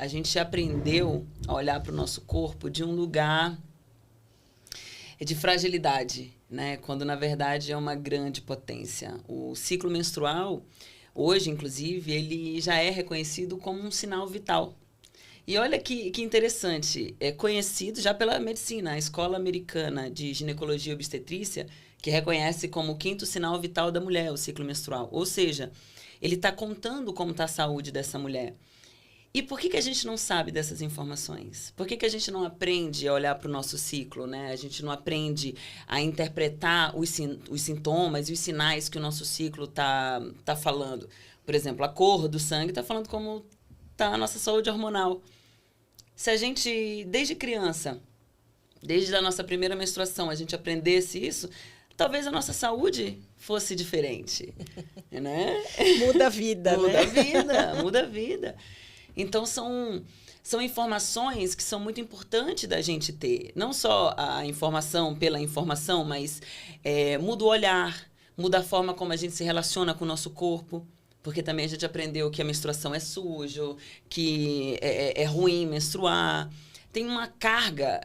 a gente aprendeu a olhar para o nosso corpo de um lugar de fragilidade, né? Quando, na verdade, é uma grande potência. O ciclo menstrual, hoje, inclusive, ele já é reconhecido como um sinal vital. E olha que interessante, é conhecido já pela medicina, a Escola Americana de Ginecologia e Obstetrícia, que reconhece como o 5º sinal vital da mulher, o ciclo menstrual. Ou seja, ele está contando como está a saúde dessa mulher. E por que a gente não sabe dessas informações? Por que a gente não aprende a olhar para o nosso ciclo, né? A gente não aprende a interpretar os sintomas e os sinais que o nosso ciclo tá falando. Por exemplo, a cor do sangue está falando como está a nossa saúde hormonal. Se a gente, desde criança, desde a nossa primeira menstruação, a gente aprendesse isso, talvez a nossa saúde fosse diferente, né? Muda a vida, muda né? a vida, muda a vida. Então, são informações que são muito importantes da gente ter. Não só a informação pela informação, mas muda o olhar, muda a forma como a gente se relaciona com o nosso corpo. Porque também a gente aprendeu que a menstruação é sujo, que é ruim menstruar. Tem uma carga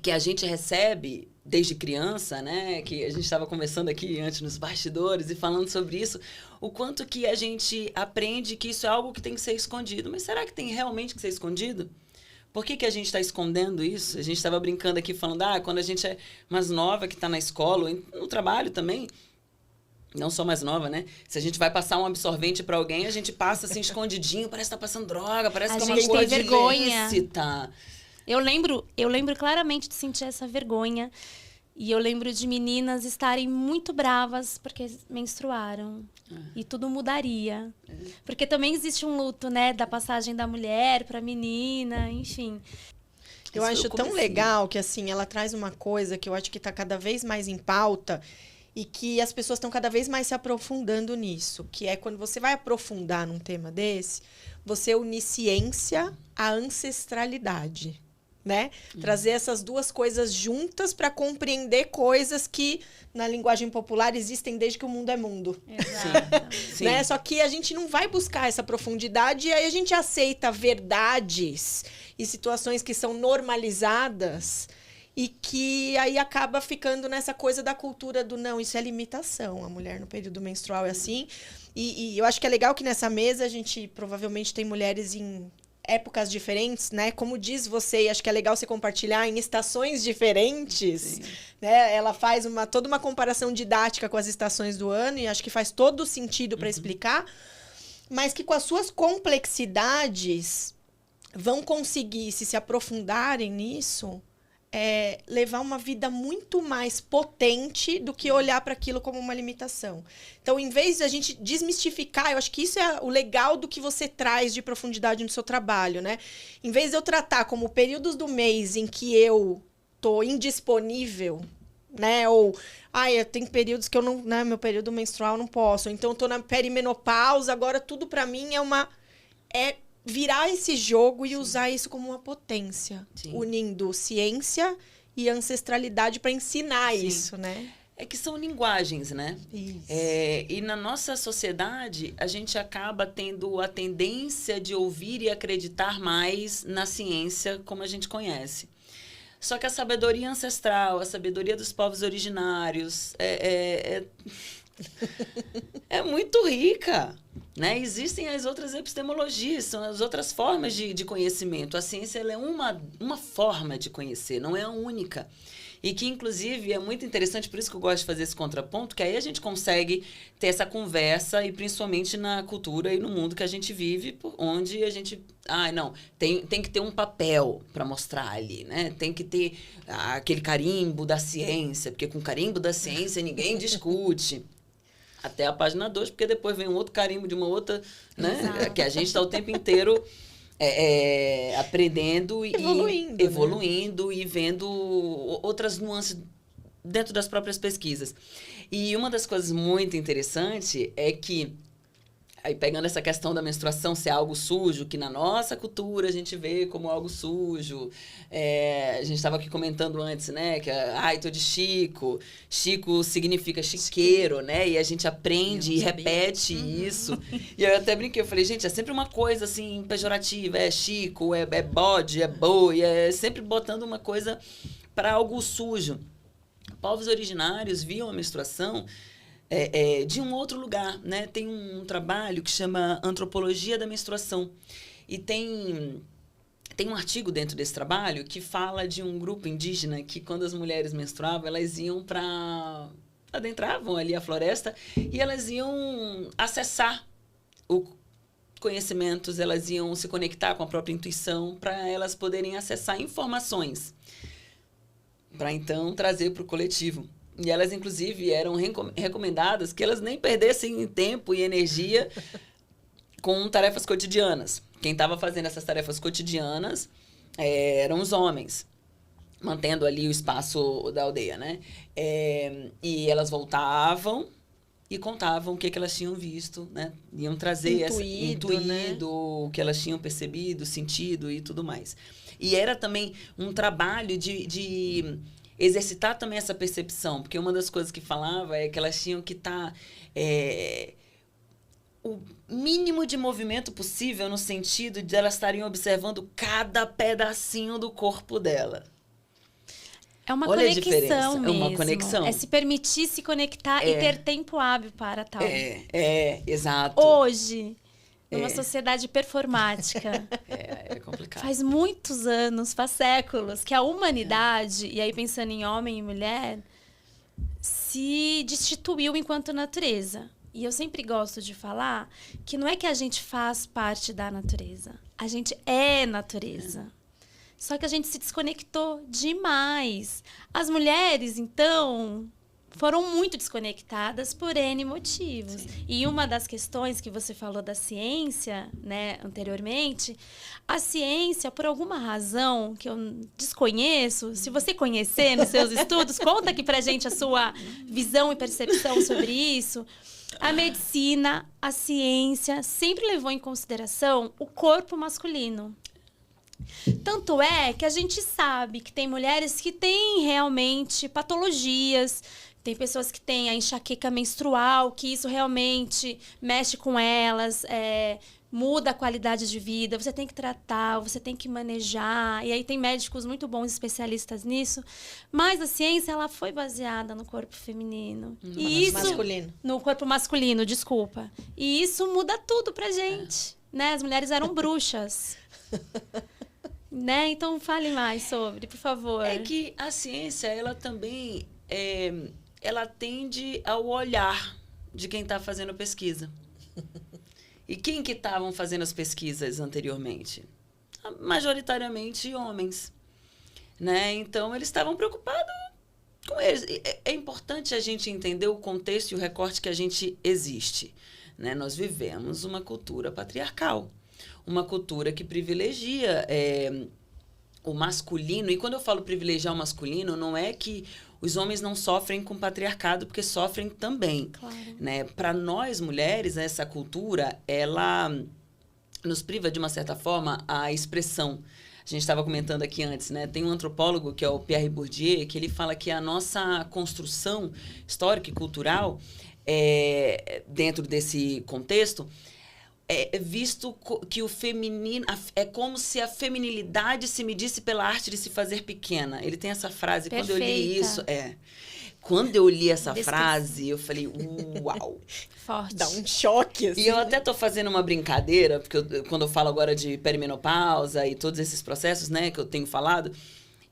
que a gente recebe desde criança, né? Que a gente estava conversando aqui antes nos bastidores e falando sobre isso, o quanto que a gente aprende que isso é algo que tem que ser escondido. Mas será que tem realmente que ser escondido? Por que a gente está escondendo isso? A gente estava brincando aqui falando, quando a gente é mais nova, que está na escola, ou no trabalho também, não só mais nova, né? Se a gente vai passar um absorvente para alguém, a gente passa assim escondidinho, parece que tá passando droga, parece que é uma coisa ilícita. Eu lembro claramente de sentir essa vergonha. E eu lembro de meninas estarem muito bravas porque menstruaram. E tudo mudaria. Porque também existe um luto, né? Da passagem da mulher para a menina, enfim. Eu acho tão legal que, assim, ela traz uma coisa que eu acho que está cada vez mais em pauta e que as pessoas estão cada vez mais se aprofundando nisso. Que é quando você vai aprofundar num tema desse, você une ciência à ancestralidade. Né? Trazer essas duas coisas juntas para compreender coisas que, na linguagem popular, existem desde que o mundo é mundo. Exato. Sim. Né? Só que a gente não vai buscar essa profundidade e aí a gente aceita verdades e situações que são normalizadas e que aí acaba ficando nessa coisa da cultura do não, isso é limitação. A mulher no período menstrual é assim. E eu acho que é legal que nessa mesa a gente provavelmente tem mulheres em épocas diferentes, né? Como diz você, e acho que é legal você compartilhar, em estações diferentes, né? Ela faz toda uma comparação didática com as estações do ano e acho que faz todo sentido para explicar, mas que com as suas complexidades vão conseguir, se aprofundarem nisso, levar uma vida muito mais potente do que olhar para aquilo como uma limitação. Então, em vez de a gente desmistificar, eu acho que isso é o legal do que você traz de profundidade no seu trabalho, né? Em vez de eu tratar como períodos do mês em que eu tô indisponível, né? Ou, eu tenho períodos que eu não, né? Meu período menstrual eu não posso. Ou então, eu tô na perimenopausa, agora tudo para mim é virar esse jogo e usar isso como uma potência, unindo ciência e ancestralidade para ensinar isso, né? É que são linguagens, né? Isso. E na nossa sociedade, a gente acaba tendo a tendência de ouvir e acreditar mais na ciência como a gente conhece. Só que a sabedoria ancestral, a sabedoria dos povos originários é muito rica, né? Existem as outras epistemologias, são as outras formas de conhecimento. A ciência ela é uma forma de conhecer, não é a única. E que, inclusive, é muito interessante, por isso que eu gosto de fazer esse contraponto, que aí a gente consegue ter essa conversa, e principalmente na cultura e no mundo que a gente vive, onde a gente... tem que ter um papel para mostrar ali, né? Tem que ter aquele carimbo da ciência, porque com carimbo da ciência ninguém discute. Até a página 2, porque depois vem um outro carimbo de uma outra, né? Exato. Que a gente está o tempo inteiro aprendendo e evoluindo, né? E vendo outras nuances dentro das próprias pesquisas. E uma das coisas muito interessantes é que Aí pegando essa questão da menstruação ser algo sujo, que na nossa cultura a gente vê como algo sujo. A gente estava aqui comentando antes, né? Que, ai, tô de Chico. Chico significa chiqueiro, né? E a gente aprende e repete isso. E eu até brinquei, eu falei, gente, é sempre uma coisa assim, pejorativa. É Chico, é bode, é boi, é sempre botando uma coisa para algo sujo. Povos originários viam a menstruação de um outro lugar, né? Tem um trabalho que chama Antropologia da Menstruação. E tem um artigo dentro desse trabalho que fala de um grupo indígena que, quando as mulheres menstruavam, elas iam adentravam ali a floresta e elas iam acessar conhecimentos, elas iam se conectar com a própria intuição para elas poderem acessar informações para, então, trazer para o coletivo. E elas, inclusive, eram recomendadas que elas nem perdessem tempo e energia com tarefas cotidianas. Quem estava fazendo essas tarefas cotidianas eram os homens, mantendo ali o espaço da aldeia, né? E elas voltavam e contavam o que elas tinham visto, né? Iam trazer intuído, né? O que elas tinham percebido, sentido e tudo mais. E era também um trabalho de exercitar também essa percepção, porque uma das coisas que falava é que elas tinham que estar o mínimo de movimento possível, no sentido de elas estarem observando cada pedacinho do corpo dela. É uma Olha conexão mesmo. É uma conexão. É se permitir se conectar e ter tempo hábil para tal. Exato. Hoje, numa sociedade performática. É complicado. Faz muitos anos, faz séculos, que a humanidade, e aí pensando em homem e mulher, se destituiu enquanto natureza. E eu sempre gosto de falar que não é que a gente faz parte da natureza. A gente é natureza. Só que a gente se desconectou demais. As mulheres, então, foram muito desconectadas por N motivos. Sim. E uma das questões que você falou da ciência, né, anteriormente, a ciência, por alguma razão que eu desconheço, se você conhecer nos seus estudos, conta aqui pra gente a sua visão e percepção sobre isso. A medicina, a ciência, sempre levou em consideração o corpo masculino. Tanto é que a gente sabe que tem mulheres que têm realmente patologias, tem pessoas que têm a enxaqueca menstrual, que isso realmente mexe com elas, muda a qualidade de vida, você tem que tratar, você tem que manejar, e aí tem médicos muito bons, especialistas nisso, mas a ciência, ela foi baseada no corpo feminino. Masculino. No corpo masculino, desculpa. E isso muda tudo pra gente, né? As mulheres eram bruxas. Né? Então, fale mais sobre, por favor. É que a ciência, ela também ela tende ao olhar de quem está fazendo pesquisa. E quem que estavam fazendo as pesquisas anteriormente? Majoritariamente homens. Né? Então, eles estavam preocupados com eles. É importante a gente entender o contexto e o recorte que a gente existe. Né? Nós vivemos uma cultura patriarcal. Uma cultura que privilegia o masculino. E quando eu falo privilegiar o masculino, não é que os homens não sofrem com o patriarcado, porque sofrem também. Claro. Né? Para nós, mulheres, essa cultura, ela nos priva, de uma certa forma, a expressão. A gente estava comentando aqui antes, né? Tem um antropólogo, que é o Pierre Bourdieu, que ele fala que a nossa construção histórica e cultural, dentro desse contexto, visto que o feminino é como se a feminilidade se medisse pela arte de se fazer pequena. Ele tem essa frase. Perfeita. Quando eu li isso, quando eu li essa frase, eu falei, uau. Forte. Dá um choque, assim. E eu até tô fazendo uma brincadeira, porque quando eu falo agora de perimenopausa e todos esses processos, né, que eu tenho falado,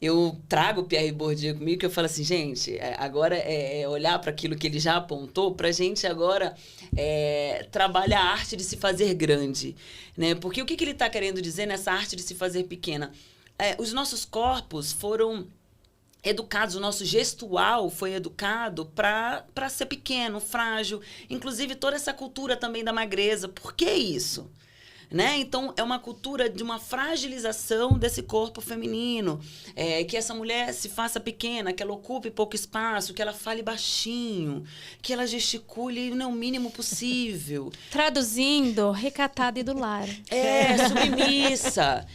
eu trago o Pierre Bourdieu comigo, que eu falo assim, gente, agora é olhar para aquilo que ele já apontou, para a gente agora trabalhar a arte de se fazer grande. Né? Porque o que ele está querendo dizer nessa arte de se fazer pequena? Os nossos corpos foram educados, o nosso gestual foi educado para ser pequeno, frágil. Inclusive, toda essa cultura também da magreza. Por que isso? né? Então, é uma cultura de uma fragilização desse corpo feminino, que essa mulher se faça pequena, que ela ocupe pouco espaço, que ela fale baixinho, que ela gesticule no mínimo possível. Traduzindo, recatada e do lar. Submissa.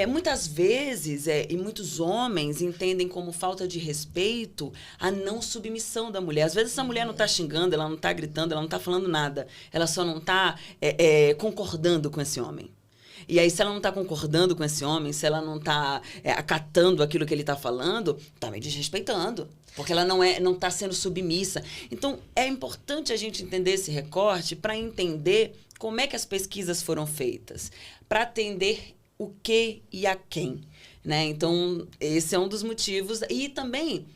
Muitas vezes, e muitos homens entendem como falta de respeito a não submissão da mulher. Às vezes essa mulher não está xingando, ela não está gritando, ela não está falando nada. Ela só não está concordando com esse homem. E aí, se ela não está concordando com esse homem, se ela não está acatando aquilo que ele está falando, está me desrespeitando. Porque ela não está sendo submissa. Então, é importante a gente entender esse recorte para entender como é que as pesquisas foram feitas. Para atender o que e a quem. Né? Então, esse é um dos motivos. E também,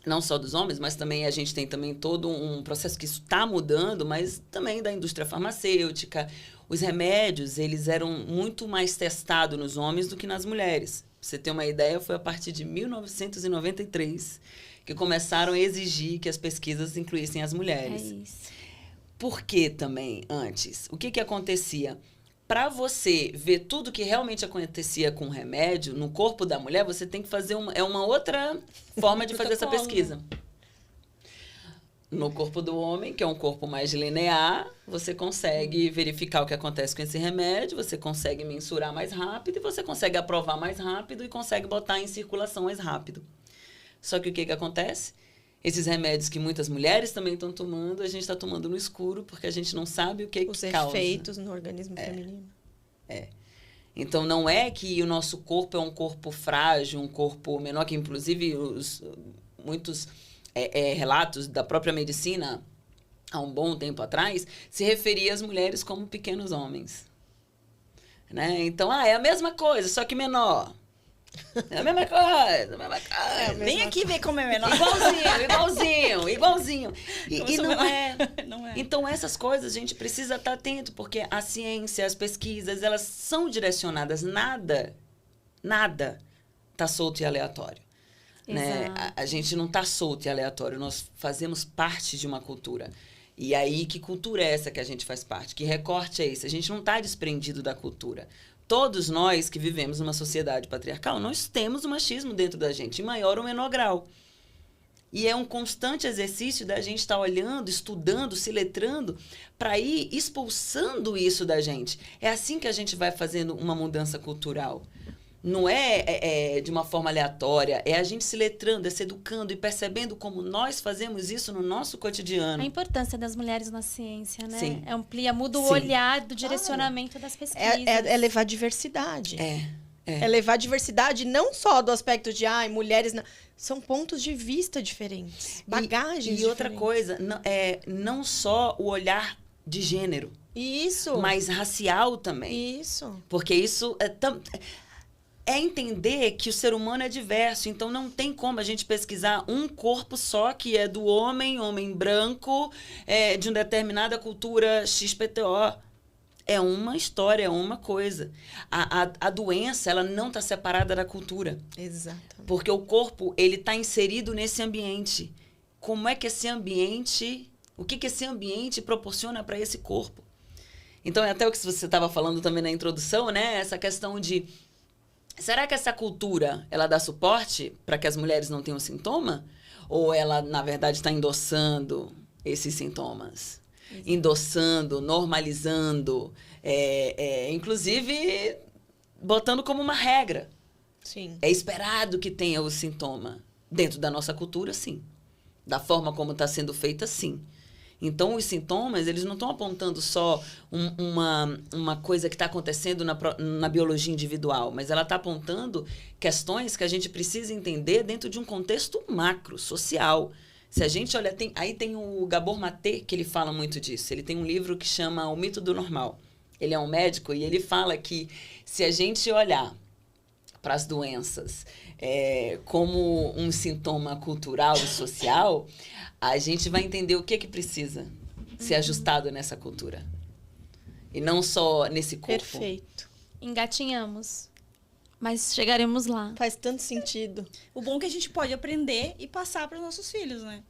não só dos homens, mas também a gente tem também todo um processo que isso está mudando, mas também da indústria farmacêutica. Os remédios, eles eram muito mais testados nos homens do que nas mulheres. Pra você ter uma ideia, foi a partir de 1993 que começaram a exigir que as pesquisas incluíssem as mulheres. É isso. Por que também, antes? O que acontecia? Para você ver tudo que realmente acontecia com o remédio no corpo da mulher, você tem que fazer uma outra forma de fazer essa pesquisa. No corpo do homem, que é um corpo mais linear, você consegue verificar o que acontece com esse remédio, você consegue mensurar mais rápido e você consegue aprovar mais rápido e consegue botar em circulação mais rápido. Só que o que acontece? Esses remédios que muitas mulheres também estão tomando, a gente está tomando no escuro porque a gente não sabe o que causa. Os efeitos no organismo feminino. Então, não é que o nosso corpo é um corpo frágil, um corpo menor, que inclusive muitos relatos da própria medicina, há um bom tempo atrás, se referia às mulheres como pequenos homens. Né? Então, é a mesma coisa, só que menor. É a mesma coisa. Vem aqui ver como é menor. Igualzinho. E não é. Não é. Então, essas coisas a gente precisa estar atento, porque a ciência, as pesquisas, elas são direcionadas. Nada está solto e aleatório. Né? A gente não está solto e aleatório, nós fazemos parte de uma cultura. E aí, que cultura é essa que a gente faz parte? Que recorte é esse? A gente não está desprendido da cultura. Todos nós que vivemos numa sociedade patriarcal, nós temos o machismo dentro da gente, em maior ou menor grau. E é um constante exercício da gente estar olhando, estudando, se letrando, para ir expulsando isso da gente. É assim que a gente vai fazendo uma mudança cultural. Não é de uma forma aleatória, é a gente se letrando, se educando e percebendo como nós fazemos isso no nosso cotidiano. A importância das mulheres na ciência, né? Sim. Muda o olhar do direcionamento das pesquisas. É levar diversidade. É levar diversidade não só do aspecto de mulheres... São pontos de vista diferentes, bagagens diferentes. E outra coisa, não só o olhar de gênero. Isso. Mas racial também. Isso. Porque isso é entender que o ser humano é diverso, então não tem como a gente pesquisar um corpo só que é do homem branco, de uma determinada cultura XPTO. É uma história, é uma coisa. A doença, ela não está separada da cultura. Exatamente. Porque o corpo, ele está inserido nesse ambiente. Como é que esse ambiente... O que esse ambiente proporciona para esse corpo? Então, é até o que você estava falando também na introdução, né? Essa questão de... Será que essa cultura, ela dá suporte para que as mulheres não tenham sintoma? Ou ela, na verdade, está endossando esses sintomas? Exato. Endossando, normalizando, inclusive botando como uma regra. Sim. É esperado que tenha o sintoma. Dentro da nossa cultura, sim. Da forma como está sendo feita, sim. Então, os sintomas, eles não estão apontando só uma coisa que está acontecendo na biologia individual, mas ela está apontando questões que a gente precisa entender dentro de um contexto macro, social. Se a gente olha... Aí tem o Gabor Maté, que ele fala muito disso. Ele tem um livro que chama O Mito do Normal. Ele é um médico e ele fala que se a gente olhar para as doenças como um sintoma cultural e social, a gente vai entender o que precisa ser ajustado nessa cultura. E não só nesse corpo. Perfeito. Engatinhamos, mas chegaremos lá. Faz tanto sentido. O bom é que a gente pode aprender e passar para os nossos filhos, né?